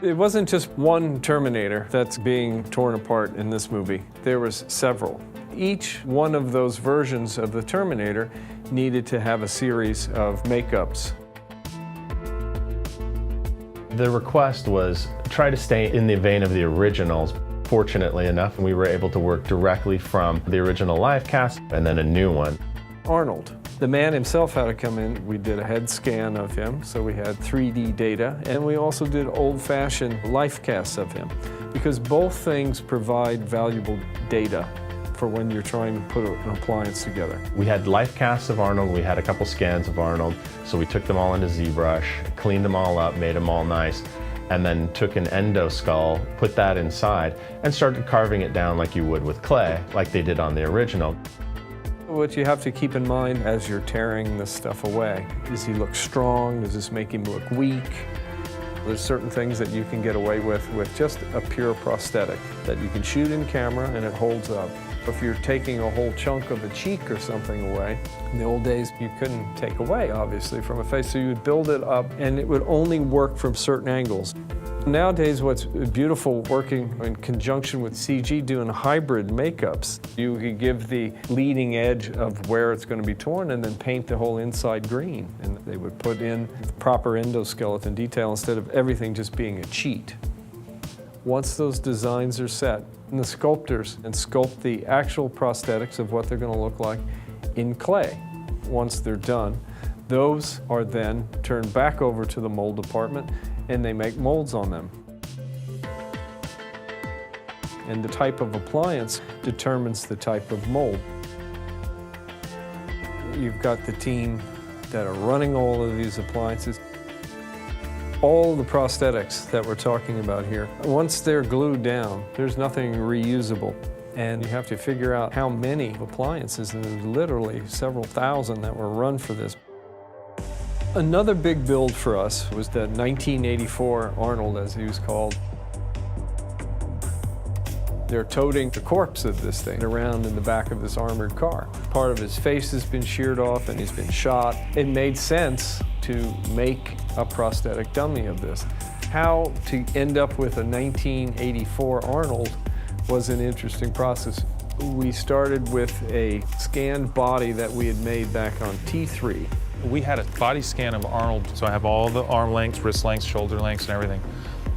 It wasn't just one Terminator that's being torn apart in this movie. There was several. Each one of those versions of the Terminator needed to have a series of makeups. The request was try to stay in the vein of the originals. Fortunately enough, we were able to work directly from the original live cast and then a new one. Arnold, the man himself, had to come in. We did a head scan of him, so we had 3D data, and we also did old-fashioned life casts of him, because both things provide valuable data for when you're trying to put an appliance together. We had life casts of Arnold, we had a couple scans of Arnold, so we took them all into ZBrush, cleaned them all up, made them all nice, and then took an endo skull, put that inside, and started carving it down like you would with clay, like they did on the original. What you have to keep in mind as you're tearing this stuff away, does he look strong? Does this make him look weak? There's certain things that you can get away with just a pure prosthetic that you can shoot in camera and it holds up. If you're taking a whole chunk of a cheek or something away, in the old days you couldn't take away, obviously, from a face, so you would build it up and it would only work from certain angles. Nowadays, what's beautiful working in conjunction with CG, doing hybrid makeups, you could give the leading edge of where it's going to be torn and then paint the whole inside green. And they would put in proper endoskeleton detail instead of everything just being a cheat. Once those designs are set, and the sculptors and sculpt the actual prosthetics of what they're going to look like in clay. Once they're done, those are then turned back over to the mold department and they make molds on them. And the type of appliance determines the type of mold. You've got the team that are running all of these appliances. All the prosthetics that we're talking about here, once they're glued down, there's nothing reusable. And you have to figure out how many appliances, and there's literally several thousand that were run for this. Another big build for us was the 1984 Arnold, as he was called. They're toting the corpse of this thing around in the back of this armored car. Part of his face has been sheared off and he's been shot. It made sense to make a prosthetic dummy of this. How to end up with a 1984 Arnold was an interesting process. We started with a scanned body that we had made back on T3. We had a body scan of Arnold, so I have all the arm lengths, wrist lengths, shoulder lengths, and everything.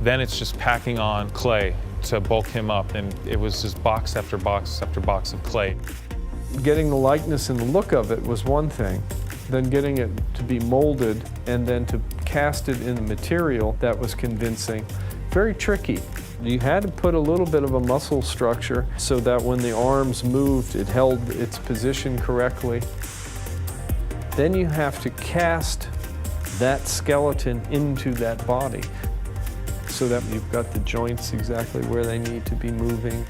Then it's just packing on clay to bulk him up, and it was just box after box after box of clay. Getting the likeness and the look of it was one thing, then getting it to be molded and then to cast it in the material that was convincing. Very tricky. You had to put a little bit of a muscle structure so that when the arms moved, it held its position correctly. Then you have to cast that skeleton into that body so that you've got the joints exactly where they need to be moving.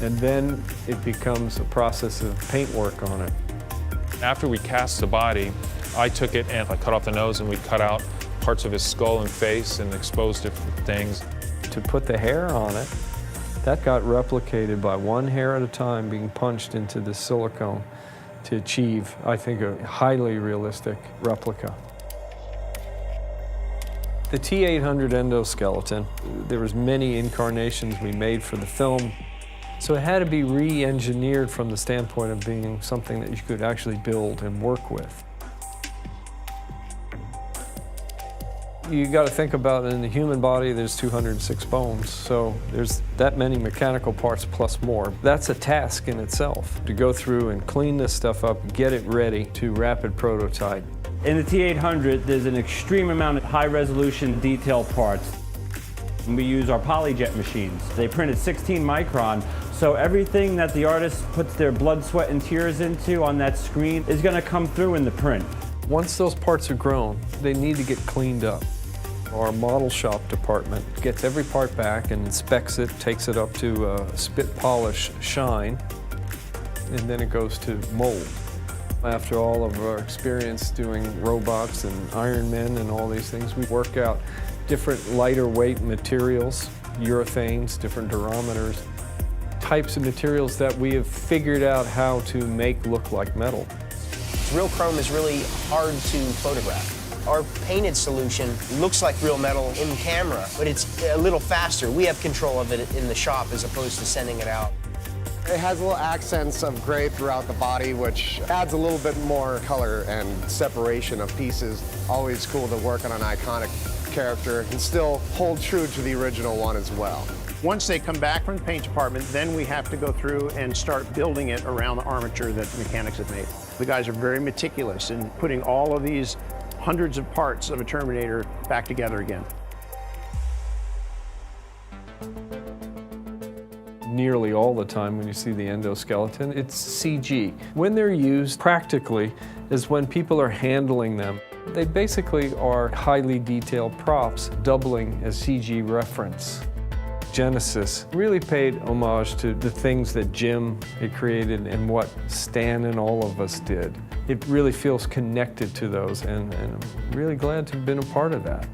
And then it becomes a process of paintwork on it. After we cast the body, I took it and I cut off the nose and we cut out parts of his skull and face and exposed different things. To put the hair on it, that got replicated by one hair at a time being punched into the silicone to achieve, I think, a highly realistic replica. The T800 endoskeleton, there was many incarnations we made for the film, so it had to be re-engineered from the standpoint of being something that you could actually build and work with. You got to think about, in the human body, there's 206 bones, so there's that many mechanical parts plus more. That's a task in itself, to go through and clean this stuff up, get it ready to rapid prototype. In the T800, there's an extreme amount of high-resolution detail parts. We use our PolyJet machines. They print at 16 micron, so everything that the artist puts their blood, sweat, and tears into on that screen is going to come through in the print. Once those parts are grown, they need to get cleaned up. Our model shop department gets every part back and inspects it, takes it up to a spit polish shine, and then it goes to mold. After all of our experience doing robots and Iron Men and all these things, we work out different lighter weight materials, urethanes, different durometers, types of materials that we have figured out how to make look like metal. Real chrome is really hard to photograph. Our painted solution looks like real metal in camera, but it's a little faster. We have control of it in the shop as opposed to sending it out. It has little accents of gray throughout the body, which adds a little bit more color and separation of pieces. Always cool to work on an iconic character and still hold true to the original one as well. Once they come back from the paint department, then we have to go through and start building it around the armature that the mechanics have made. The guys are very meticulous in putting all of these hundreds of parts of a Terminator back together again. Nearly all the time when you see the endoskeleton, it's CG. When they're used practically is when people are handling them. They basically are highly detailed props, doubling as CG reference. Genesis really paid homage to the things that Jim had created and what Stan and all of us did. It really feels connected to those, and I'm really glad to have been a part of that.